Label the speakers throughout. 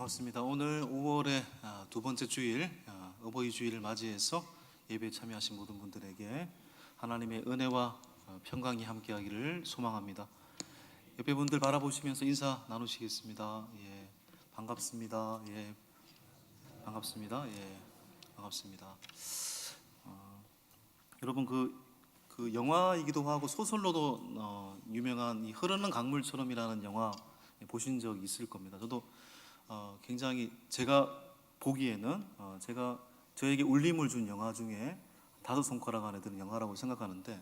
Speaker 1: 반갑습니다. 오늘 5월의 두 번째 주일, 어버이 주일을 맞이해서 예배에 참여하신 모든 분들에게 하나님의 은혜와 평강이 함께하기를 소망합니다. 옆에 분들 바라보시면서 인사 나누시겠습니다. 예, 반갑습니다. 예, 반갑습니다. 예, 반갑습니다. 여러분 그 영화이기도 하고 소설로도 유명한 이 흐르는 강물처럼이라는 영화 보신 적 있을 겁니다. 저도 굉장히 제가 보기에는 저에게 울림을 준 영화 중에 다섯 손가락 안에 드는 영화라고 생각하는데,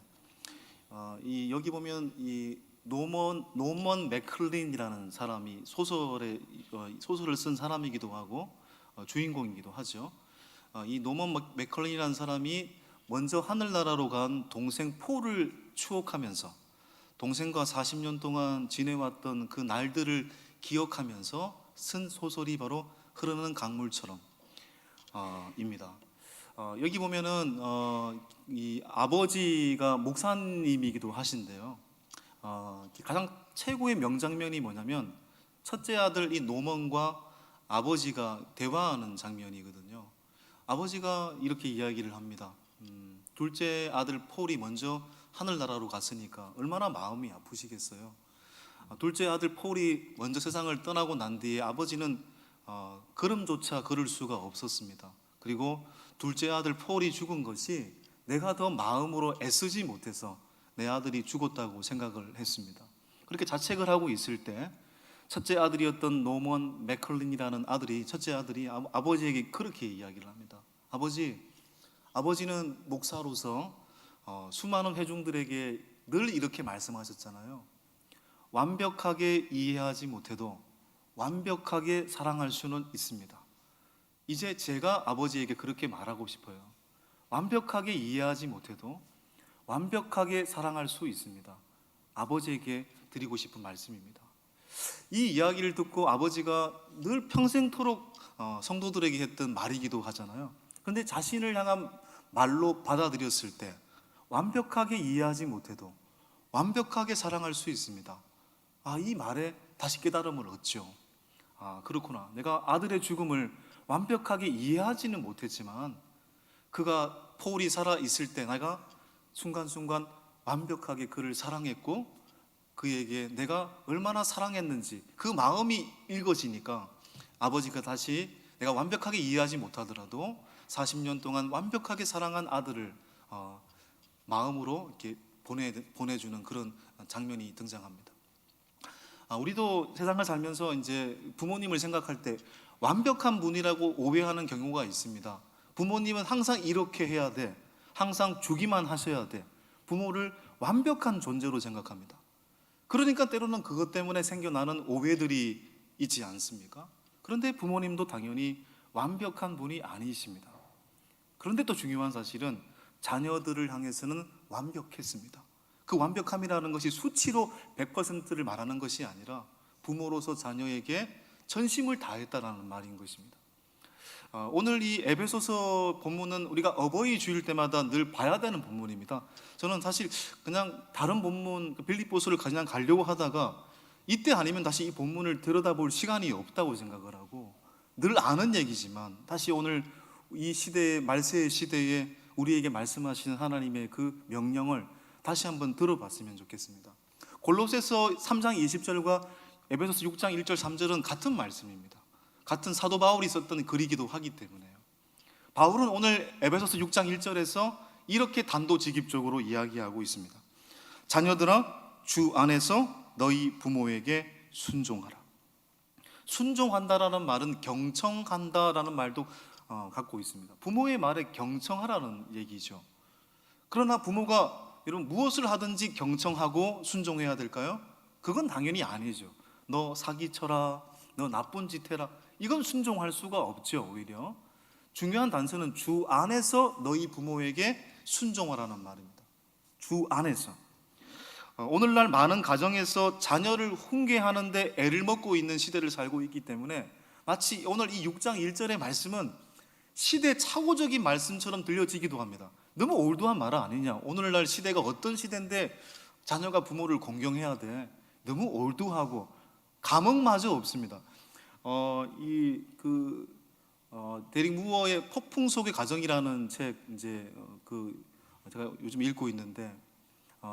Speaker 1: 여기 보면 이 노먼 맥클린이라는 사람이 소설을 쓴 사람이기도 하고 주인공이기도 하죠. 이 노먼 맥클린이라는 사람이 먼저 하늘나라로 간 동생 폴을 추억하면서 동생과 40년 동안 지내왔던 그 날들을 기억하면서 쓴 소설이 바로 흐르는 강물처럼 입니다. 여기 보면은 이 아버지가 목사님이기도 하신데요. 가장 최고의 명장면이 뭐냐면 첫째 아들 이 노먼과 아버지가 대화하는 장면이거든요. 아버지가 이렇게 이야기를 합니다. 둘째 아들 폴이 먼저 하늘나라로 갔으니까 얼마나 마음이 아프시겠어요. 둘째 아들 폴이 먼저 세상을 떠나고 난 뒤에 아버지는 걸음조차 걸을 수가 없었습니다. 그리고 둘째 아들 폴이 죽은 것이 내가 더 마음으로 애쓰지 못해서 내 아들이 죽었다고 생각을 했습니다. 그렇게 자책을 하고 있을 때 첫째 아들이었던 노먼 맥클린이라는 첫째 아들이 아버지에게 그렇게 이야기를 합니다. 아버지는 목사로서 수많은 회중들에게 늘 이렇게 말씀하셨잖아요. 완벽하게 이해하지 못해도 완벽하게 사랑할 수는 있습니다. 이제 제가 아버지에게 그렇게 말하고 싶어요. 완벽하게 이해하지 못해도 완벽하게 사랑할 수 있습니다. 아버지에게 드리고 싶은 말씀입니다. 이 이야기를 듣고 아버지가 늘 평생토록 성도들에게 했던 말이기도 하잖아요. 그런데 자신을 향한 말로 받아들였을 때 완벽하게 이해하지 못해도 완벽하게 사랑할 수 있습니다. 이 말에 다시 깨달음을 얻죠. 그렇구나. 내가 아들의 죽음을 완벽하게 이해하지는 못했지만 폴이 살아있을 때 내가 순간순간 완벽하게 그를 사랑했고 그에게 내가 얼마나 사랑했는지 그 마음이 읽어지니까 아버지가 다시 내가 완벽하게 이해하지 못하더라도 40년 동안 완벽하게 사랑한 아들을 마음으로 이렇게 보내주는 그런 장면이 등장합니다. 우리도 세상을 살면서 이제 부모님을 생각할 때 완벽한 분이라고 오해하는 경우가 있습니다. 부모님은 항상 이렇게 해야 돼, 항상 주기만 하셔야 돼. 부모를 완벽한 존재로 생각합니다. 그러니까 때로는 그것 때문에 생겨나는 오해들이 있지 않습니까? 그런데 부모님도 당연히 완벽한 분이 아니십니다. 그런데 또 중요한 사실은 자녀들을 향해서는 완벽했습니다. 그 완벽함이라는 것이 수치로 100%를 말하는 것이 아니라 부모로서 자녀에게 전심을 다했다라는 말인 것입니다. 오늘 이 에베소서 본문은 우리가 어버이 주일 때마다 늘 봐야 되는 본문입니다. 저는 사실 그냥 다른 본문 빌립보서를 그냥 가려고 하다가 이때 아니면 다시 이 본문을 들여다볼 시간이 없다고 생각을 하고, 늘 아는 얘기지만 다시 오늘 이 시대의 말세의 시대에 우리에게 말씀하시는 하나님의 그 명령을 다시 한번 들어봤으면 좋겠습니다. 골로새서 3장 20절과 에베소서 6장 1절 3절은 같은 말씀입니다. 같은 사도 바울이 썼던 글이기도 하기 때문에요. 바울은 오늘 에베소서 6장 1절에서 이렇게 단도직입적으로 이야기하고 있습니다. 자녀들아, 주 안에서 너희 부모에게 순종하라. 순종한다라는 말은 경청한다라는 말도 갖고 있습니다. 부모의 말에 경청하라는 얘기죠. 그러나 부모가 여러분 무엇을 하든지 경청하고 순종해야 될까요? 그건 당연히 아니죠. 너 사기쳐라, 너 나쁜 짓 해라, 이건 순종할 수가 없죠. 오히려 중요한 단서는 주 안에서 너희 부모에게 순종하라는 말입니다. 주 안에서. 오늘날 많은 가정에서 자녀를 훈계하는데 애를 먹고 있는 시대를 살고 있기 때문에 마치 오늘 이 6장 1절의 말씀은 시대착오적인 말씀처럼 들려지기도 합니다. 너무 올드한 말 아니냐, 오늘날 시대가 어떤 시대인데 자녀가 부모를 공경해야 돼, 너무 올드하고 감흥마저 없습니다. 데릭 무어의 폭풍 속의 가정이라는 책 제가 요즘 읽고 있는데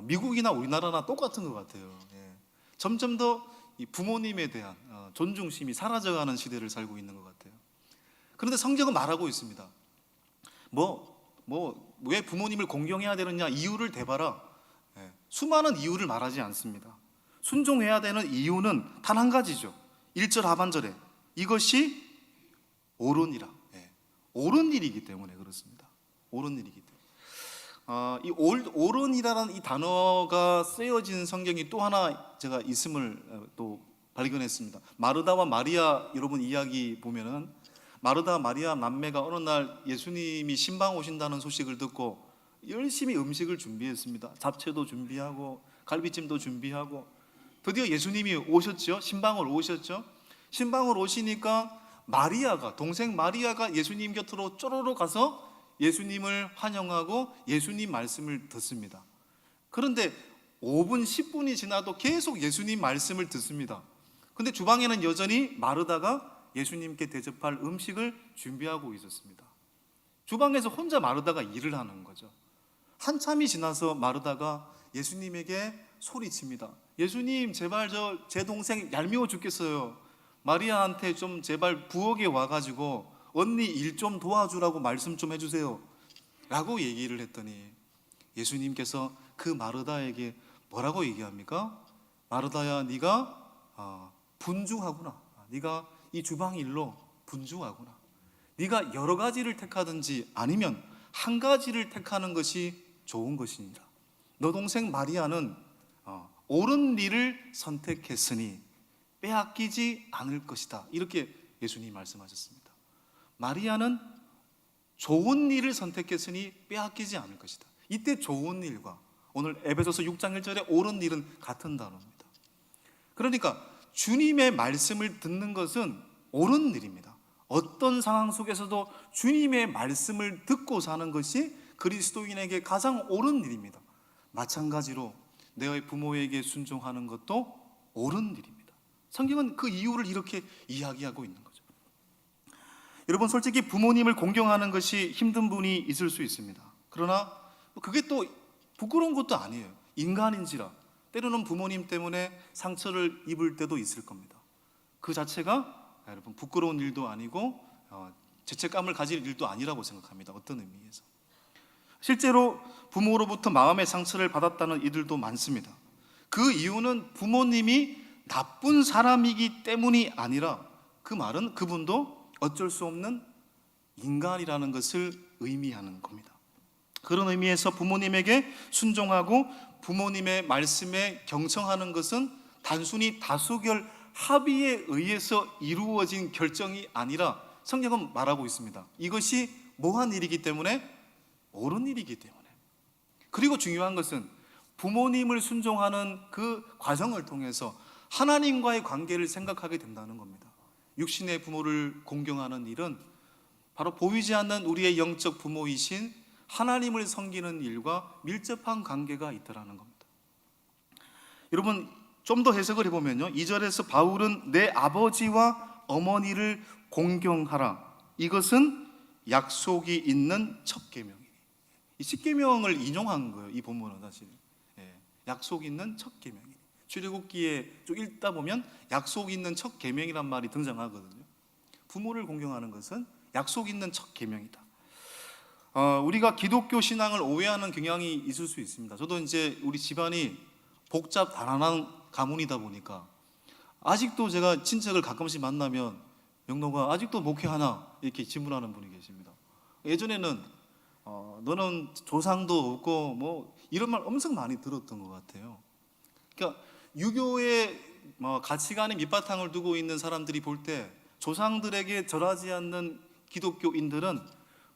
Speaker 1: 미국이나 우리나라나 똑같은 것 같아요. 예. 점점 더 이 부모님에 대한 존중심이 사라져가는 시대를 살고 있는 것 같아요. 그런데 성경은 말하고 있습니다. 왜 부모님을 공경해야 되느냐 이유를 대봐라. 예. 수많은 이유를 말하지 않습니다. 순종해야 되는 이유는 단 한 가지죠. 1절 하반절에 이것이 옳으니라. 예. 옳은 일이기 때문에 그렇습니다. 옳은 일이기 때문에. 이 옳은이라는 이 단어가 쓰여진 성경이 또 하나 제가 있음을 또 발견했습니다. 마르다와 마리아 여러분 이야기 보면은 마르다 마리아 남매가 어느 날 예수님이 신방 오신다는 소식을 듣고 열심히 음식을 준비했습니다. 잡채도 준비하고 갈비찜도 준비하고 드디어 예수님이 오셨죠. 신방을 오셨죠. 신방을 오시니까 마리아가 동생 마리아가 예수님 곁으로 쪼로로 가서 예수님을 환영하고 예수님 말씀을 듣습니다. 그런데 5분 10분이 지나도 계속 예수님 말씀을 듣습니다. 근데 주방에는 여전히 마르다가 예수님께 대접할 음식을 준비하고 있었습니다. 주방에서 혼자 마르다가 일을 하는 거죠. 한참이 지나서 마르다가 예수님에게 소리칩니다. 예수님 제발 제 동생 얄미워 죽겠어요. 마리아한테 좀 제발 부엌에 와가지고 언니 일 좀 도와주라고 말씀 좀 해주세요 라고 얘기를 했더니 예수님께서 그 마르다에게 뭐라고 얘기합니까? 마르다야 네가 분주하구나. 네가 이 주방 일로 분주하구나. 네가 여러 가지를 택하든지 아니면 한 가지를 택하는 것이 좋은 것이니라. 너 동생 마리아는 옳은 일을 선택했으니 빼앗기지 않을 것이다. 이렇게 예수님이 말씀하셨습니다. 마리아는 좋은 일을 선택했으니 빼앗기지 않을 것이다. 이때 좋은 일과 오늘 에베소서 6장 1절에 옳은 일은 같은 단어입니다. 그러니까 주님의 말씀을 듣는 것은 옳은 일입니다. 어떤 상황 속에서도 주님의 말씀을 듣고 사는 것이 그리스도인에게 가장 옳은 일입니다. 마찬가지로 내 부모에게 순종하는 것도 옳은 일입니다. 성경은 그 이유를 이렇게 이야기하고 있는 거죠. 여러분 솔직히 부모님을 공경하는 것이 힘든 분이 있을 수 있습니다. 그러나 그게 또 부끄러운 것도 아니에요. 인간인지라 때로는 부모님 때문에 상처를 입을 때도 있을 겁니다. 그 자체가 여러분 부끄러운 일도 아니고 죄책감을 가질 일도 아니라고 생각합니다. 어떤 의미에서 실제로 부모로부터 마음의 상처를 받았다는 이들도 많습니다. 그 이유는 부모님이 나쁜 사람이기 때문이 아니라 그 말은 그분도 어쩔 수 없는 인간이라는 것을 의미하는 겁니다. 그런 의미에서 부모님에게 순종하고 부모님의 말씀에 경청하는 것은 단순히 다수결 합의에 의해서 이루어진 결정이 아니라 성경은 말하고 있습니다. 이것이 뭐한 일이기 때문에? 옳은 일이기 때문에. 그리고 중요한 것은 부모님을 순종하는 그 과정을 통해서 하나님과의 관계를 생각하게 된다는 겁니다. 육신의 부모를 공경하는 일은 바로 보이지 않는 우리의 영적 부모이신 하나님을 섬기는 일과 밀접한 관계가 있다는 겁니다. 여러분 좀 더 해석을 해보면요, 2절에서 바울은 내 아버지와 어머니를 공경하라, 이것은 약속이 있는 첫 계명이니. 이 십계명을 인용한 거예요. 이 본문은 사실 약속이 있는 첫 계명이니. 출애굽기에 좀 읽다 보면 약속 있는 첫 계명이란 말이 등장하거든요. 부모를 공경하는 것은 약속 있는 첫 계명이다. 우리가 기독교 신앙을 오해하는 경향이 있을 수 있습니다. 저도 이제 우리 집안이 복잡 다란한 가문이다 보니까 아직도 제가 친척을 가끔씩 만나면 영노가 아직도 목회하나 이렇게 질문하는 분이 계십니다. 예전에는 너는 조상도 없고 뭐 이런 말 엄청 많이 들었던 것 같아요. 그러니까 유교의 가치관의 밑바탕을 두고 있는 사람들이 볼 때 조상들에게 절하지 않는 기독교인들은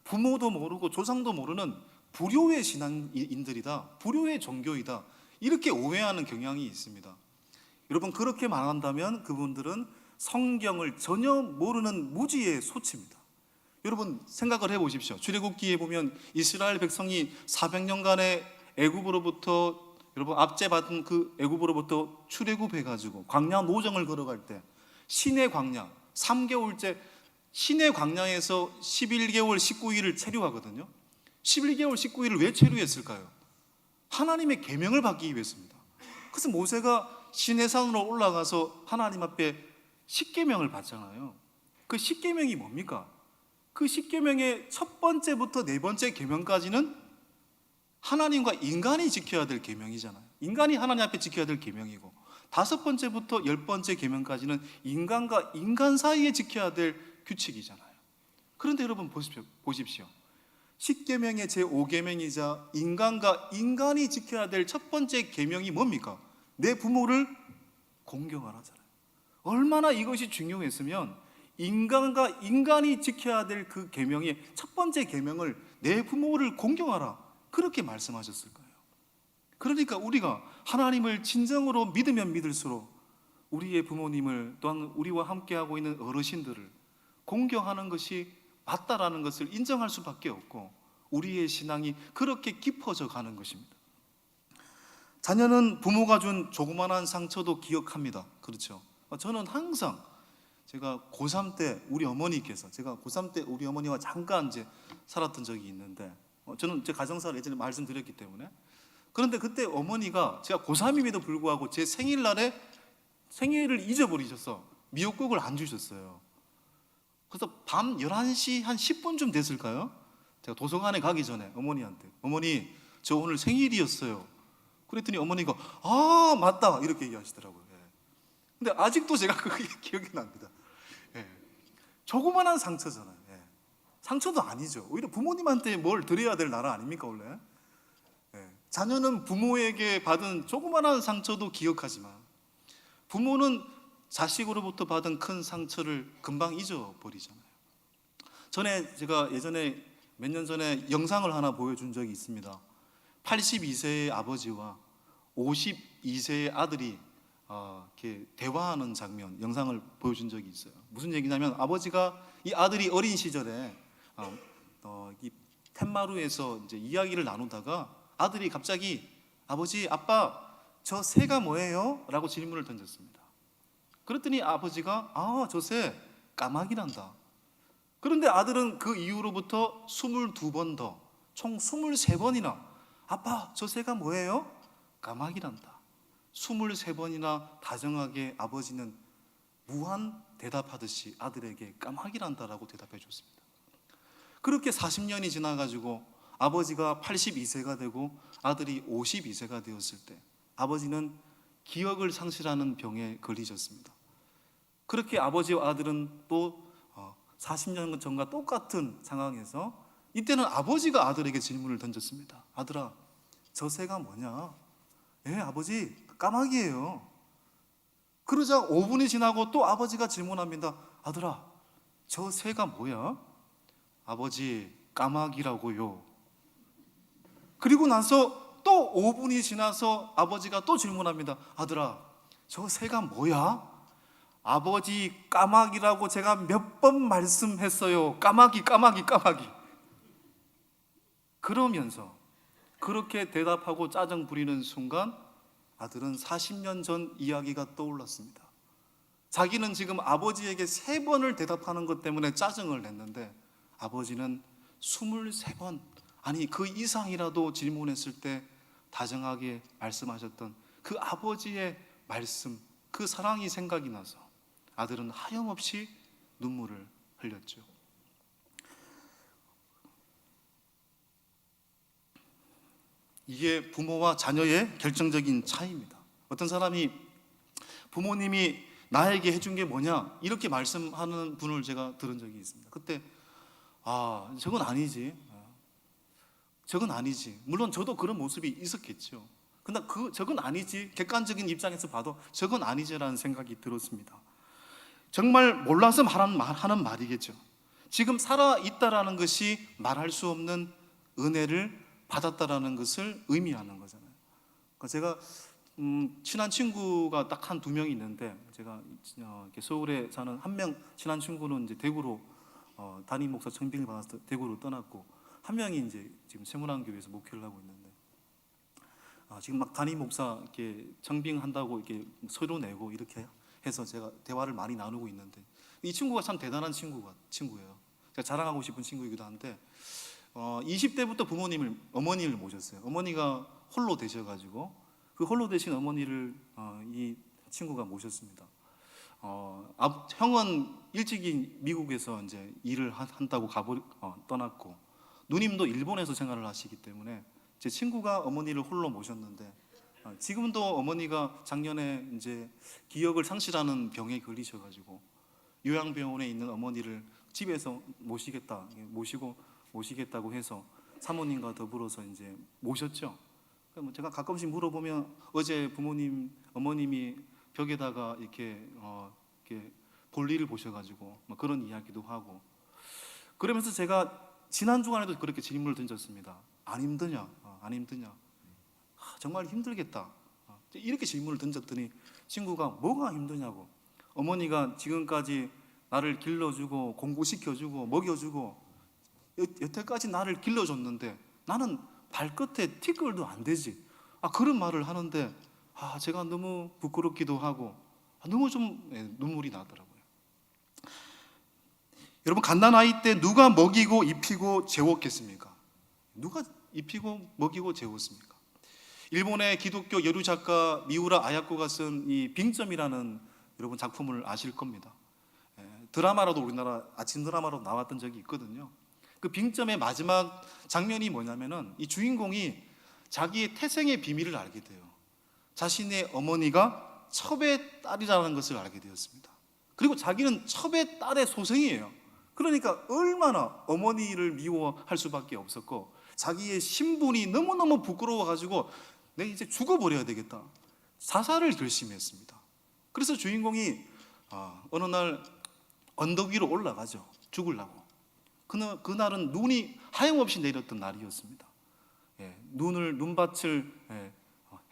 Speaker 1: 부모도 모르고 조상도 모르는 불효의 신앙인들이다, 불효의 종교이다, 이렇게 오해하는 경향이 있습니다. 여러분 그렇게 말한다면 그분들은 성경을 전혀 모르는 무지의 소치입니다. 여러분 생각을 해보십시오. 출애굽기에 보면 이스라엘 백성이 400년간의 애굽으로부터 여러분 압제받은 그 애굽으로부터 출애굽해가지고 광야 노정을 걸어갈 때 신의 광야 3개월째 시내 광야에서 11개월 19일을 체류하거든요. 11개월 19일을 왜 체류했을까요? 하나님의 계명을 받기 위해서입니다. 그래서 모세가 시내산으로 올라가서 하나님 앞에 십계명을 받잖아요. 그 십계명이 뭡니까? 그 십계명의 첫 번째부터 네 번째 계명까지는 하나님과 인간이 지켜야 될 계명이잖아요. 인간이 하나님 앞에 지켜야 될 계명이고, 다섯 번째부터 열 번째 계명까지는 인간과 인간 사이에 지켜야 될 규칙이잖아요. 그런데 여러분 보십시오. 십계명의 제5계명이자 인간과 인간이 지켜야 될 첫 번째 계명이 뭡니까? 내 부모를 공경하라잖아요. 얼마나 이것이 중요했으면 인간과 인간이 지켜야 될 그 계명의 첫 번째 계명을 내 부모를 공경하라, 그렇게 말씀하셨을 거예요. 그러니까 우리가 하나님을 진정으로 믿으면 믿을수록 우리의 부모님을, 또한 우리와 함께하고 있는 어르신들을 공경하는 것이 맞다라는 것을 인정할 수밖에 없고, 우리의 신앙이 그렇게 깊어져 가는 것입니다. 자녀는 부모가 준 조그만한 상처도 기억합니다. 그렇죠? 저는 항상 제가 고3 때 우리 어머니께서, 제가 고3 때 우리 어머니와 잠깐 이제 살았던 적이 있는데, 저는 제 가정사를 예전에 말씀드렸기 때문에, 그런데 그때 어머니가 제가 고3임에도 불구하고 제 생일날에 생일을 잊어버리셔서 미역국을 안 주셨어요. 그래서 밤 11시 한 10분쯤 됐을까요? 제가 도서관에 가기 전에 어머니한테, 어머니 저 오늘 생일이었어요. 그랬더니 어머니가 아 맞다 이렇게 얘기하시더라고요. 근데 아직도 제가 그게 기억이 납니다. 조그만한 상처잖아요. 상처도 아니죠. 오히려 부모님한테 뭘 드려야 될 나라 아닙니까 원래? 자녀는 부모에게 받은 조그만한 상처도 기억하지만, 부모는 자식으로부터 받은 큰 상처를 금방 잊어버리잖아요. 제가 예전에 몇 년 전에 영상을 하나 보여준 적이 있습니다. 82세의 아버지와 52세의 아들이 이렇게 대화하는 장면, 영상을 보여준 적이 있어요. 무슨 얘기냐면, 아버지가, 이 아들이 어린 시절에 이 텐마루에서 이제 이야기를 나누다가 아들이 갑자기 아버지, 아빠 저 새가 뭐예요? 라고 질문을 던졌습니다. 그랬더니 아버지가 저 새 까마귀란다. 그런데 아들은 그 이후로부터 22번 더, 총 23번이나 아빠 저 새가 뭐예요? 까마귀란다. 23번이나 다정하게 아버지는 무한 대답하듯이 아들에게 까마귀란다라고 대답해 줬습니다. 그렇게 40년이 지나가지고 아버지가 82세가 되고 아들이 52세가 되었을 때, 아버지는 기억을 상실하는 병에 걸리셨습니다. 그렇게 아버지와 아들은 또 40년 전과 똑같은 상황에서, 이때는 아버지가 아들에게 질문을 던졌습니다. 아들아, 저 새가 뭐냐? 아버지, 까마귀예요. 그러자 5분이 지나고 또 아버지가 질문합니다. 아들아, 저 새가 뭐야? 아버지, 까마귀라고요. 그리고 나서 또 5분이 지나서 아버지가 또 질문합니다. 아들아, 저 새가 뭐야? 아버지, 까마귀라고 제가 몇 번 말씀했어요. 까마귀. 그러면서 그렇게 대답하고 짜증 부리는 순간, 아들은 40년 전 이야기가 떠올랐습니다. 자기는 지금 아버지에게 3번을 대답하는 것 때문에 짜증을 냈는데, 아버지는 23번, 아니 그 이상이라도 질문했을 때 다정하게 말씀하셨던 그 아버지의 말씀, 그 사랑이 생각이 나서 아들은 하염없이 눈물을 흘렸죠. 이게 부모와 자녀의 결정적인 차이입니다. 어떤 사람이 부모님이 나에게 해준 게 뭐냐 이렇게 말씀하는 분을 제가 들은 적이 있습니다. 그때 저건 아니지. 물론 저도 그런 모습이 있었겠죠. 근데 저건 아니지, 객관적인 입장에서 봐도 저건 아니지라는 생각이 들었습니다. 정말 몰라서 하는 말이겠죠. 지금 살아있다라는 것이 말할 수 없는 은혜를 받았다라는 것을 의미하는 거잖아요. 그러니까 제가 친한 친구가 딱 한 2명 있는데, 제가 서울에 사는 한 명 친한 친구는 이제 대구로 담임 목사 청빙을 받아서 대구로 떠났고, 한 명이 이제 지금 세문안교회에서 목회를 하고 있는데, 지금 막 담임 목사 이렇게 청빙한다고 이렇게 서류 내고 이렇게 해서 제가 대화를 많이 나누고 있는데, 이 친구가 참 대단한 친구예요. 제가 자랑하고 싶은 친구이기도 한데 20대부터 어머니를 모셨어요. 어머니가 홀로 되셔가지고 그 홀로 되신 어머니를 이 친구가 모셨습니다. 형은 일찍이 미국에서 이제 일을 한다고 떠났고, 누님도 일본에서 생활을 하시기 때문에 제 친구가 어머니를 홀로 모셨는데, 지금도 어머니가 작년에 이제 기억을 상실하는 병에 걸리셔가지고 요양병원에 있는 어머니를 집에서 모시겠다고 해서 사모님과 더불어서 이제 모셨죠. 제가 가끔씩 물어보면 어제 어머님이 벽에다가 이렇게 볼일을 보셔가지고 그런 이야기도 하고, 그러면서 제가 지난 주간에도 그렇게 질문을 던졌습니다. 안 힘드냐? 안 힘드냐? 정말 힘들겠다. 이렇게 질문을 던졌더니 친구가 뭐가 힘드냐고. 어머니가 지금까지 나를 길러주고 공부시켜주고 먹여주고 여태까지 나를 길러줬는데 나는 발끝에 티끌도 안 되지. 그런 말을 하는데 제가 너무 부끄럽기도 하고 너무 좀 눈물이 나더라고요. 여러분, 갓난아이 때 누가 먹이고 입히고 재웠겠습니까? 누가 입히고 먹이고 재웠습니까? 일본의 기독교 여류 작가 미우라 아야코가 쓴 이 빙점이라는 여러분 작품을 아실 겁니다. 드라마로도 우리나라 아침 드라마로 나왔던 적이 있거든요. 그 빙점의 마지막 장면이 뭐냐면은 이 주인공이 자기의 태생의 비밀을 알게 돼요. 자신의 어머니가 첩의 딸이라는 것을 알게 되었습니다. 그리고 자기는 첩의 딸의 소생이에요. 그러니까 얼마나 어머니를 미워할 수밖에 없었고, 자기의 신분이 너무너무 부끄러워가지고 내가 이제 죽어버려야 되겠다, 자살을 결심했습니다. 그래서 주인공이 어느 날 언덕 위로 올라가죠. 죽으려고. 그날은 눈이 하염없이 내렸던 날이었습니다. 눈밭을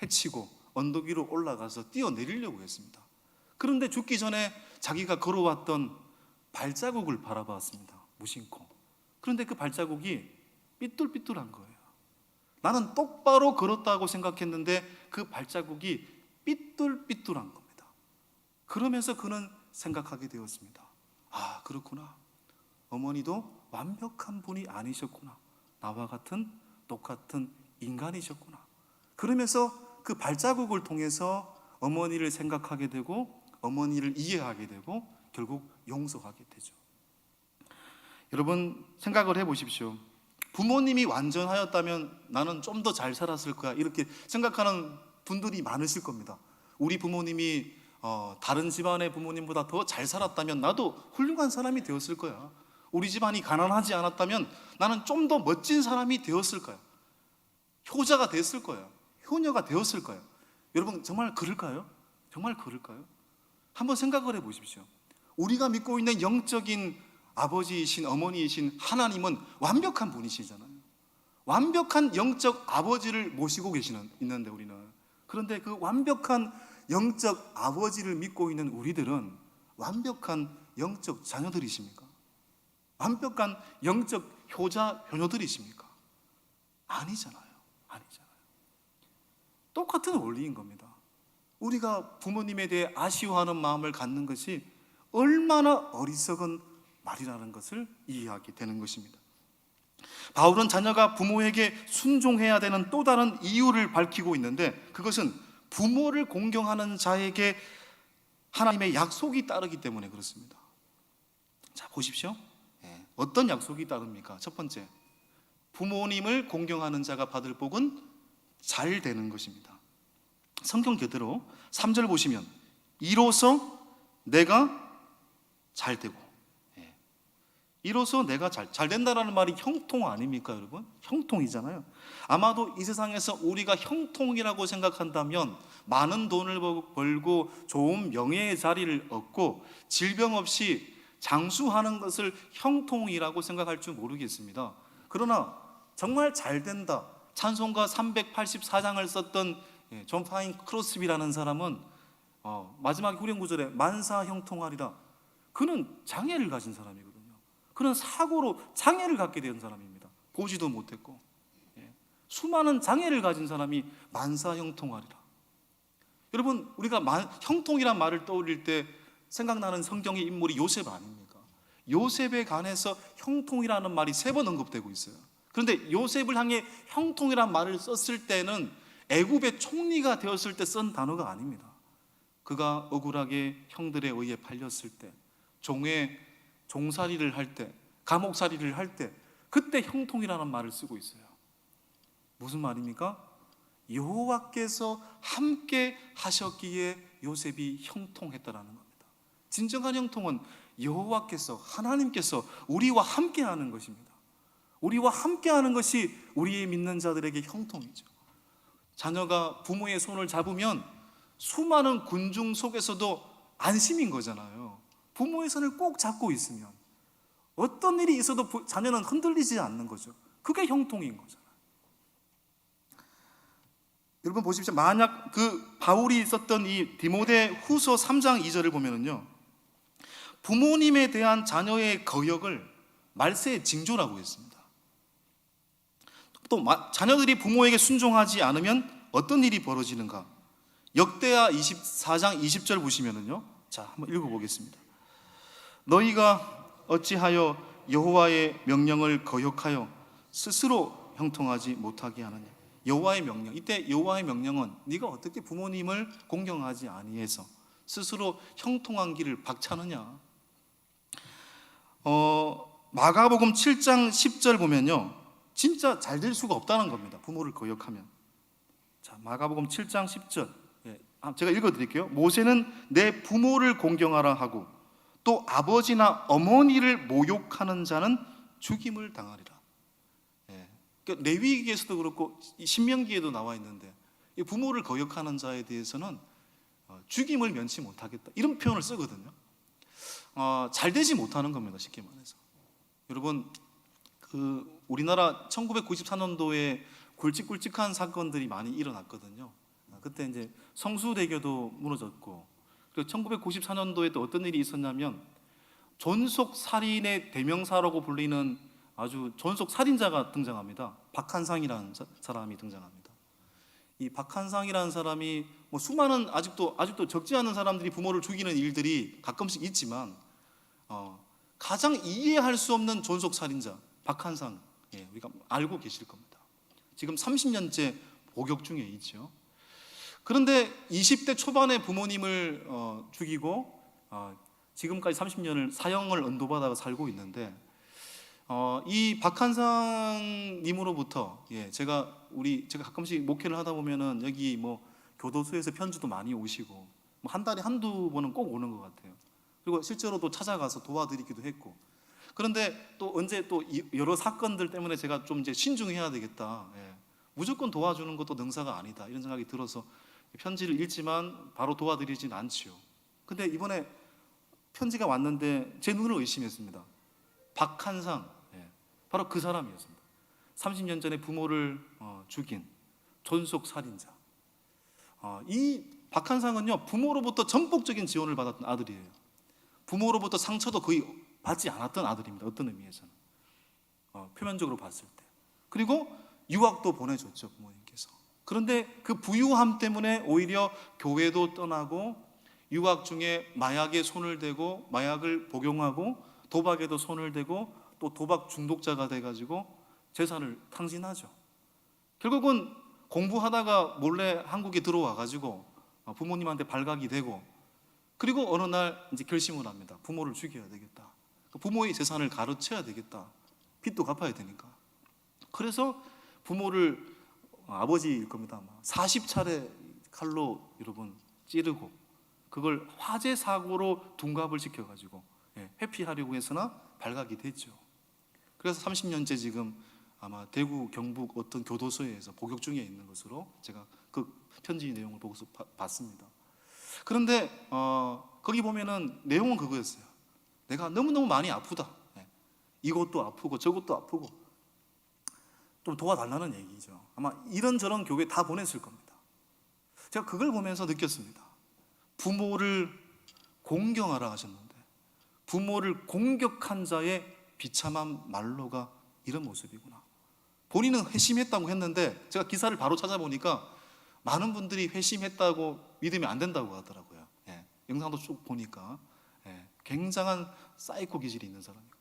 Speaker 1: 헤치고 언덕 위로 올라가서 뛰어내리려고 했습니다. 그런데 죽기 전에 자기가 걸어왔던 발자국을 바라봤습니다. 무심코. 그런데 그 발자국이 삐뚤삐뚤한 거예요. 나는 똑바로 걸었다고 생각했는데 그 발자국이 삐뚤삐뚤한 겁니다. 그러면서 그는 생각하게 되었습니다. 그렇구나. 어머니도 완벽한 분이 아니셨구나. 나와 같은 똑같은 인간이셨구나. 그러면서 그 발자국을 통해서 어머니를 생각하게 되고 어머니를 이해하게 되고 결국 용서하게 되죠. 여러분, 생각을 해보십시오. 부모님이 완전하였다면 나는 좀 더 잘 살았을 거야, 이렇게 생각하는 분들이 많으실 겁니다. 우리 부모님이 다른 집안의 부모님보다 더 잘 살았다면 나도 훌륭한 사람이 되었을 거야. 우리 집안이 가난하지 않았다면 나는 좀 더 멋진 사람이 되었을 거야. 효자가 됐을 거야. 효녀가 되었을 거야. 여러분, 정말 그럴까요? 정말 그럴까요? 한번 생각을 해보십시오. 우리가 믿고 있는 영적인 아버지이신 어머니이신 하나님은 완벽한 분이시잖아요. 완벽한 영적 아버지를 모시고 있는데 우리는, 그런데 그 완벽한 영적 아버지를 믿고 있는 우리들은 완벽한 영적 자녀들이십니까? 완벽한 영적 효자 효녀들이십니까? 아니잖아요. 똑같은 원리인 겁니다. 우리가 부모님에 대해 아쉬워하는 마음을 갖는 것이 얼마나 어리석은 말이라는 것을 이해하게 되는 것입니다. 바울은 자녀가 부모에게 순종해야 되는 또 다른 이유를 밝히고 있는데, 그것은 부모를 공경하는 자에게 하나님의 약속이 따르기 때문에 그렇습니다. 자, 보십시오. 어떤 약속이 따릅니까? 첫 번째, 부모님을 공경하는 자가 받을 복은 잘 되는 것입니다. 성경 그대로 3절 보시면 이로써 내가 잘 되고, 이로써 내가 잘 된다라는 말이 형통 아닙니까, 여러분? 형통이잖아요. 아마도 이 세상에서 우리가 형통이라고 생각한다면 많은 돈을 벌고 좋은 명예의 자리를 얻고 질병 없이 장수하는 것을 형통이라고 생각할 줄 모르겠습니다. 그러나 정말 잘 된다, 찬송가 384장을 썼던 존 파인 크로스비라는 사람은 마지막 후렴 구절에 만사 형통하리라, 그는 장애를 가진 사람이거든요. 그는 사고로 장애를 갖게 된 사람입니다. 보지도 못했고, 수많은 장애를 가진 사람이 만사 형통하리라. 여러분, 우리가 형통이란 말을 떠올릴 때 생각나는 성경의 인물이 요셉 아닙니까? 요셉에 관해서 형통이라는 말이 3번 언급되고 있어요. 그런데 요셉을 향해 형통이라는 말을 썼을 때는 애굽의 총리가 되었을 때 쓴 단어가 아닙니다. 그가 억울하게 형들에 의해 팔렸을 때, 종살이를 할 때, 감옥살이를 할 때, 그때 형통이라는 말을 쓰고 있어요. 무슨 말입니까? 여호와께서 함께 하셨기에 요셉이 형통했다라는 겁니다. 진정한 형통은 여호와께서, 하나님께서 우리와 함께 하는 것입니다. 우리와 함께 하는 것이 우리의 믿는 자들에게 형통이죠. 자녀가 부모의 손을 잡으면 수많은 군중 속에서도 안심인 거잖아요. 부모의 손을 꼭 잡고 있으면 어떤 일이 있어도 자녀는 흔들리지 않는 거죠. 그게 형통인 거잖아요. 여러분 보십시오. 만약 그 바울이 썼던 이 디모데 후서 3장 2절을 보면은요, 부모님에 대한 자녀의 거역을 말세의 징조라고 했습니다. 또 자녀들이 부모에게 순종하지 않으면 어떤 일이 벌어지는가? 역대하 24장 20절 보시면은요, 자 한번 읽어보겠습니다. 너희가 어찌하여 여호와의 명령을 거역하여 스스로 형통하지 못하게 하느냐? 여호와의 명령, 이때 여호와의 명령은 네가 어떻게 부모님을 공경하지 아니해서 스스로 형통한 길을 박차느냐? 마가복음 7장 10절 보면요, 진짜 잘 될 수가 없다는 겁니다. 부모를 거역하면. 자, 마가복음 7장 10절, 제가 읽어드릴게요. 모세는 내 부모를 공경하라 하고 또 아버지나 어머니를 모욕하는 자는 죽임을 당하리라. 그러니까 레위기에서도 그렇고 신명기에도 나와 있는데, 부모를 거역하는 자에 대해서는 죽임을 면치 못하겠다, 이런 표현을 쓰거든요. 잘 되지 못하는 겁니다, 쉽게 말해서. 여러분, 우리나라 1994년도에 굵직굵직한 사건들이 많이 일어났거든요. 그때 이제 성수대교도 무너졌고, 그리고 1994년도에 또 어떤 일이 있었냐면 존속살인의 대명사라고 불리는 아주 존속살인자가 등장합니다. 박한상이라는 사람이 등장합니다. 이 박한상이라는 사람이 수많은 아직도 적지 않은 사람들이 부모를 죽이는 일들이 가끔씩 있지만, 가장 이해할 수 없는 존속살인자 박한상, 우리가 알고 계실 겁니다. 지금 30년째 복역 중에 있죠. 그런데 20대 초반에 부모님을 죽이고 지금까지 30년을 사형을 언도받아 살고 있는데, 이 박한상님으로부터 제가 가끔씩 목회를 하다 보면은 여기 교도소에서 편지도 많이 오시고 한 달에 한두 번은 꼭 오는 것 같아요. 그리고 실제로도 찾아가서 도와드리기도 했고. 그런데 또 언제 또 여러 사건들 때문에 제가 좀 이제 신중해야 되겠다. 무조건 도와주는 것도 능사가 아니다, 이런 생각이 들어서 편지를 읽지만 바로 도와드리진 않지요. 근데 이번에 편지가 왔는데 제 눈을 의심했습니다. 박한상, 바로 그 사람이었습니다. 30년 전에 부모를 죽인 존속살인자. 이 박한상은요, 부모로부터 전폭적인 지원을 받았던 아들이에요. 부모로부터 상처도 거의 받지 않았던 아들입니다, 어떤 의미에서는. 표면적으로 봤을 때. 그리고 유학도 보내줬죠, 부모님께서. 그런데 그 부유함 때문에 오히려 교회도 떠나고 유학 중에 마약에 손을 대고 마약을 복용하고 도박에도 손을 대고 또 도박 중독자가 돼가지고 재산을 탕진하죠. 결국은 공부하다가 몰래 한국에 들어와가지고 부모님한테 발각이 되고, 그리고 어느 날 이제 결심을 합니다. 부모를 죽여야 되겠다. 부모의 재산을 가로채야 되겠다. 빚도 갚아야 되니까. 그래서 부모를, 아버지일 겁니다, 40차례 칼로 여러분 찌르고, 그걸 화재 사고로 둔갑을 시켜가지고 회피하려고 해서나 발각이 됐죠. 그래서 30년째 지금 아마 대구 경북 어떤 교도소에서 복역 중에 있는 것으로 제가 그 편지 내용을 보고서 봤습니다. 그런데 거기 보면은 내용은 그거였어요. 내가 너무너무 많이 아프다. 이것도 아프고 저것도 아프고 좀 도와달라는 얘기죠. 아마 이런저런 교회 다 보냈을 겁니다. 제가 그걸 보면서 느꼈습니다. 부모를 공경하라 하셨는데 부모를 공격한 자의 비참한 말로가 이런 모습이구나. 본인은 회심했다고 했는데 제가 기사를 바로 찾아보니까 많은 분들이 회심했다고 믿으면 안 된다고 하더라고요. 영상도 쭉 보니까. 굉장한 사이코 기질이 있는 사람이고,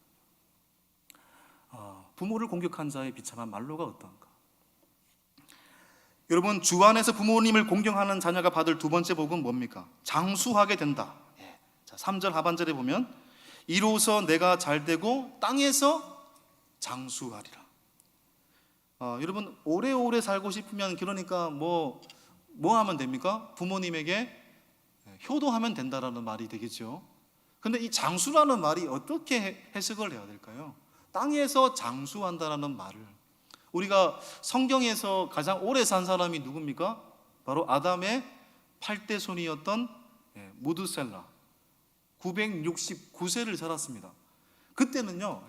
Speaker 1: 부모를 공격한 자의 비참한 말로가 어떠한가. 여러분, 주 안에서 부모님을 공경하는 자녀가 받을 두 번째 복은 뭡니까? 장수하게 된다. 자, 3절 하반절에 보면 이로써 내가 잘되고 땅에서 장수하리라. 여러분, 오래오래 살고 싶으면 그러니까 뭐 하면 됩니까? 부모님에게 효도하면 된다라는 말이 되겠죠. 근데 이 장수라는 말이 어떻게 해석을 해야 될까요? 땅에서 장수한다라는 말을, 우리가 성경에서 가장 오래 산 사람이 누굽니까? 바로 아담의 8대 손이었던 무드셀라, 969세를 살았습니다. 그때는요,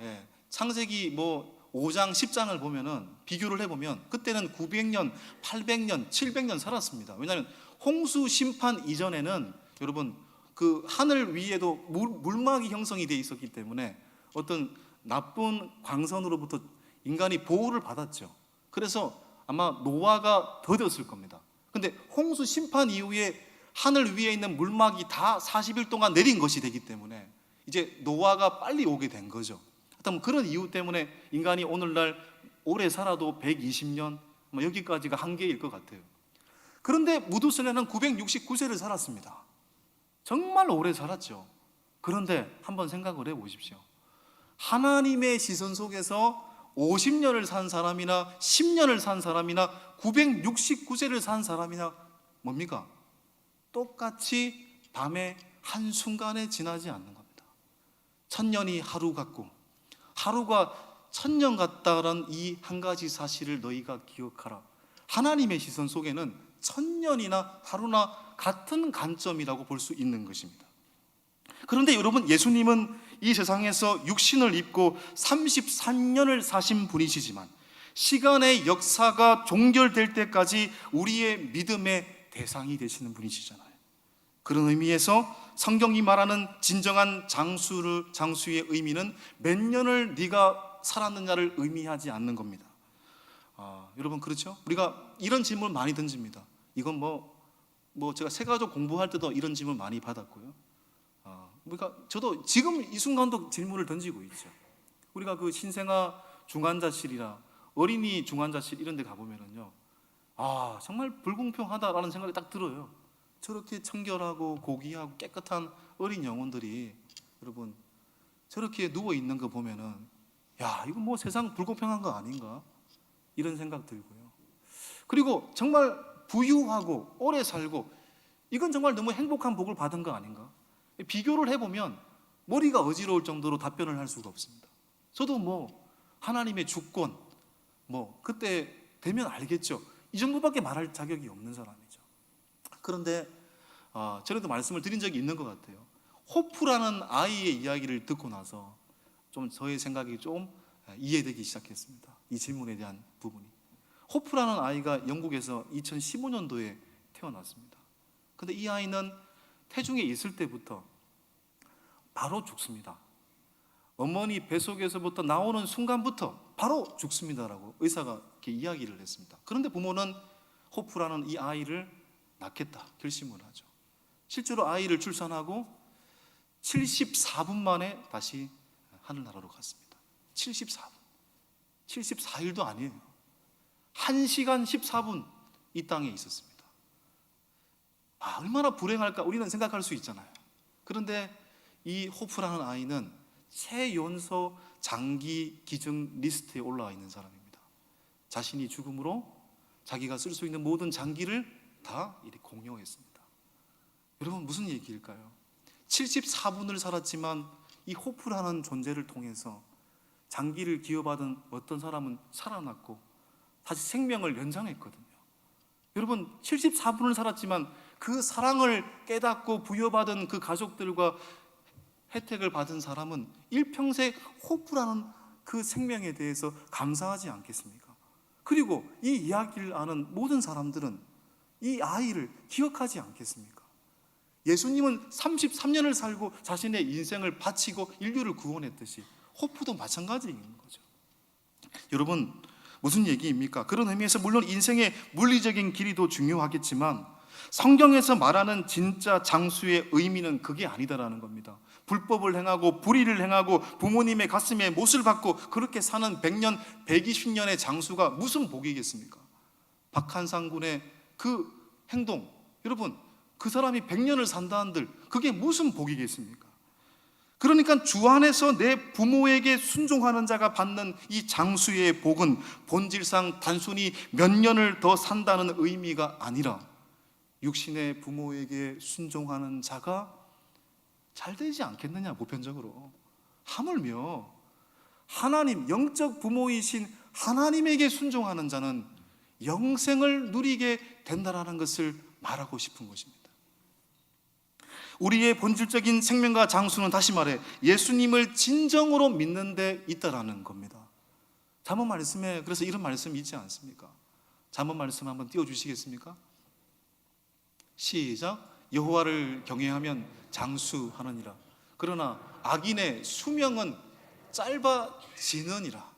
Speaker 1: 창세기 5장 10장을 보면은 비교를 해보면 그때는 900년, 800년, 700년 살았습니다. 왜냐하면 홍수 심판 이전에는 여러분 그 하늘 위에도 물막이 형성이 되어 있었기 때문에 어떤 나쁜 광선으로부터 인간이 보호를 받았죠. 그래서 아마 노아가 더뎠을 겁니다. 근데 홍수 심판 이후에 하늘 위에 있는 물막이 다 40일 동안 내린 것이 되기 때문에 이제 노아가 빨리 오게 된 거죠. 하여튼 그런 이유 때문에 인간이 오늘날 오래 살아도 120년 여기까지가 한계일 것 같아요. 그런데 무두셀라는 969세를 살았습니다. 정말 오래 살았죠. 그런데 한번 생각을 해보십시오. 하나님의 시선 속에서 50년을 산 사람이나 10년을 산 사람이나 969세를 산 사람이나 뭡니까? 똑같이 밤의 한순간에 지나지 않는 겁니다. 1000년이 하루 같고 하루가 1000년 같다라는 이 한 가지 사실을 너희가 기억하라. 하나님의 시선 속에는 1000년이나 하루나 같은 관점이라고 볼 수 있는 것입니다. 그런데 여러분, 예수님은 이 세상에서 육신을 입고 33년을 사신 분이시지만 시간의 역사가 종결될 때까지 우리의 믿음의 대상이 되시는 분이시잖아요. 그런 의미에서 성경이 말하는 진정한 장수의 의미는 몇 년을 네가 살았느냐를 의미하지 않는 겁니다. 여러분, 그렇죠? 우리가 이런 질문을 많이 던집니다. 이건 제가 세가족 공부할 때도 이런 질문 많이 받았고요. 그러니까 저도 지금 이 순간도 질문을 던지고 있죠. 우리가 그 신생아 중환자실이나 어린이 중환자실 이런 데 가보면은요, 정말 불공평하다라는 생각이 딱 들어요. 저렇게 청결하고 고귀하고 깨끗한 어린 영혼들이 여러분 저렇게 누워 있는 거 보면은 이거 세상 불공평한 거 아닌가? 이런 생각 들고요. 그리고 정말 부유하고 오래 살고 이건 정말 너무 행복한 복을 받은 거 아닌가? 비교를 해보면 머리가 어지러울 정도로 답변을 할 수가 없습니다. 저도 하나님의 주권 그때 되면 알겠죠. 이 정도밖에 말할 자격이 없는 사람이죠. 그런데 전에도 말씀을 드린 적이 있는 것 같아요. 호프라는 아이의 이야기를 듣고 나서 좀 저의 생각이 좀 이해되기 시작했습니다. 이 질문에 대한 부분이. 호프라는 아이가 영국에서 2015년도에 태어났습니다. 근데 이 아이는 태중에 있을 때부터 바로 죽습니다. 어머니 뱃속에서부터 나오는 순간부터 바로 죽습니다라고 의사가 이렇게 이야기를 했습니다. 그런데 부모는 호프라는 이 아이를 낳겠다 결심을 하죠. 실제로 아이를 출산하고 74분 만에 다시 하늘나라로 갔습니다. 74분. 74일도 아니에요. 1시간 14분 이 땅에 있었습니다. 얼마나 불행할까 우리는 생각할 수 있잖아요. 그런데 이 호프라는 아이는 최연소 장기 기증 리스트에 올라와 있는 사람입니다. 자신이 죽음으로 자기가 쓸 수 있는 모든 장기를 다 이렇게 공유했습니다. 여러분, 무슨 얘기일까요? 74분을 살았지만 이 호프라는 존재를 통해서 장기를 기여받은 어떤 사람은 살아났고 다시 생명을 연장했거든요. 여러분, 74분을 살았지만 그 사랑을 깨닫고 부여받은 그 가족들과 혜택을 받은 사람은 일평생 호프라는 그 생명에 대해서 감사하지 않겠습니까? 그리고 이 이야기를 아는 모든 사람들은 이 아이를 기억하지 않겠습니까? 예수님은 33년을 살고 자신의 인생을 바치고 인류를 구원했듯이 호프도 마찬가지인 거죠. 여러분, 무슨 얘기입니까? 그런 의미에서 물론 인생의 물리적인 길이도 중요하겠지만 성경에서 말하는 진짜 장수의 의미는 그게 아니다라는 겁니다. 불법을 행하고 불의를 행하고 부모님의 가슴에 못을 박고 그렇게 사는 100년, 120년의 장수가 무슨 복이겠습니까? 박한상 군의 그 행동, 여러분 그 사람이 100년을 산다 한들 그게 무슨 복이겠습니까? 그러니까 주 안에서 내 부모에게 순종하는 자가 받는 이 장수의 복은 본질상 단순히 몇 년을 더 산다는 의미가 아니라 육신의 부모에게 순종하는 자가 잘 되지 않겠느냐, 보편적으로. 하물며 하나님, 영적 부모이신 하나님에게 순종하는 자는 영생을 누리게 된다라는 것을 말하고 싶은 것입니다. 우리의 본질적인 생명과 장수는 다시 말해 예수님을 진정으로 믿는 데 있다라는 겁니다. 잠언 말씀에 그래서 이런 말씀이 있지 않습니까? 잠언 말씀 한번 띄워주시겠습니까? 시작. 여호와를 경외하면 장수하느니라. 그러나 악인의 수명은 짧아지느니라.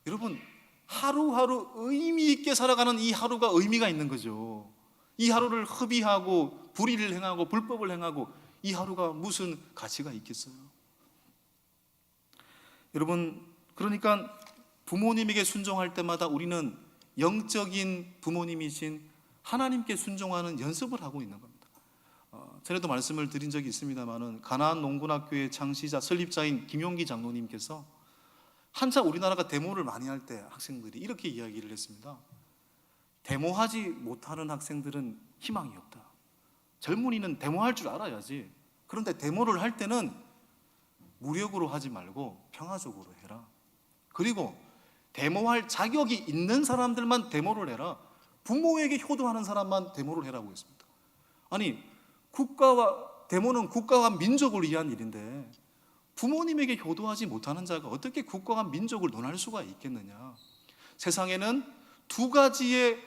Speaker 1: 여러분, 하루하루 의미 있게 살아가는 이 하루가 의미가 있는 거죠. 이 하루를 허비하고 불의를 행하고 불법을 행하고 이 하루가 무슨 가치가 있겠어요? 여러분, 그러니까 부모님에게 순종할 때마다 우리는 영적인 부모님이신 하나님께 순종하는 연습을 하고 있는 겁니다. 전에도 말씀을 드린 적이 있습니다만은 가나안 농군학교의 창시자 설립자인 김용기 장로님께서 한참 우리나라가 데모를 많이 할 때 학생들이 이렇게 이야기를 했습니다. 데모하지 못하는 학생들은 희망이 없다. 젊은이는 데모할 줄 알아야지. 그런데 데모를 할 때는 무력으로 하지 말고 평화적으로 해라. 그리고 데모할 자격이 있는 사람들만 데모를 해라. 부모에게 효도하는 사람만 데모를 해라고 했습니다. 아니, 데모는 국가와 민족을 위한 일인데 부모님에게 효도하지 못하는 자가 어떻게 국가와 민족을 논할 수가 있겠느냐. 세상에는 두 가지의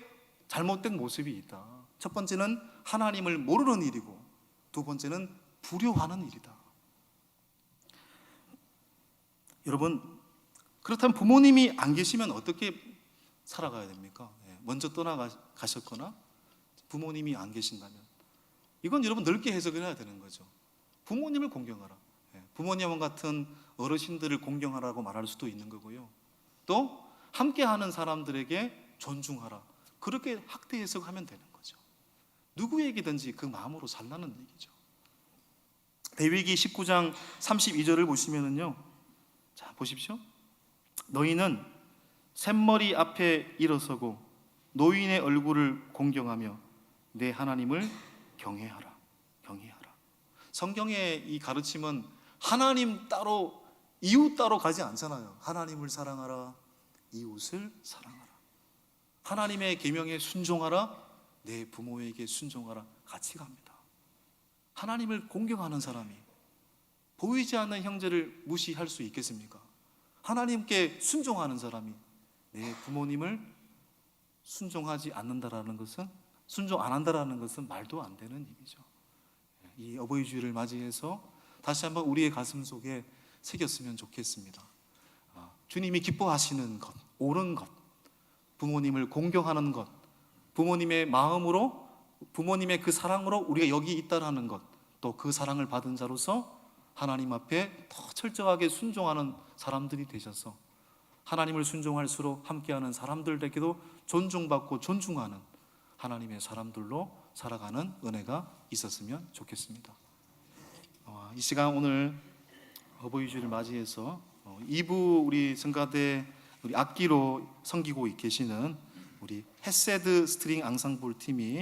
Speaker 1: 잘못된 모습이 있다. 첫 번째는 하나님을 모르는 일이고 두 번째는 불효하는 일이다. 여러분, 그렇다면 부모님이 안 계시면 어떻게 살아가야 됩니까? 먼저 떠나가셨거나 부모님이 안 계신다면 이건 여러분 넓게 해석을 해야 되는 거죠. 부모님을 공경하라. 부모님 같은 어르신들을 공경하라고 말할 수도 있는 거고요. 또 함께하는 사람들에게 존중하라. 그렇게 학대 해석하면 되는 거죠. 누구에게든지 그 마음으로 살라는 얘기죠. 레위기 19장 32절을 보시면은요. 자, 보십시오. 너희는 샘머리 앞에 일어서고 노인의 얼굴을 공경하며 내 하나님을 경외하라. 경외하라. 성경의 이 가르침은 하나님 따로 이웃 따로 가지 않잖아요. 하나님을 사랑하라. 이웃을 사랑하라. 하나님의 계명에 순종하라. 내 부모에게 순종하라. 같이 갑니다. 하나님을 공경하는 사람이 보이지 않는 형제를 무시할 수 있겠습니까? 하나님께 순종하는 사람이 내 부모님을 순종하지 않는다라는 것은, 순종 안 한다라는 것은 말도 안 되는 얘기죠. 이 어버이 주일을 맞이해서 다시 한번 우리의 가슴 속에 새겼으면 좋겠습니다. 주님이 기뻐하시는 것, 옳은 것, 부모님을 공경하는 것, 부모님의 마음으로, 부모님의 그 사랑으로 우리가 여기 있다라는 것, 또 그 사랑을 받은 자로서 하나님 앞에 더 철저하게 순종하는 사람들이 되셔서 하나님을 순종할수록 함께하는 사람들에게도 존중받고 존중하는 하나님의 사람들로 살아가는 은혜가 있었으면 좋겠습니다. 이 시간 오늘 어버이 주일을 맞이해서 2부 우리 성가대 우리 악기로 섬기고 계시는 우리 헤세드 스트링 앙상블 팀이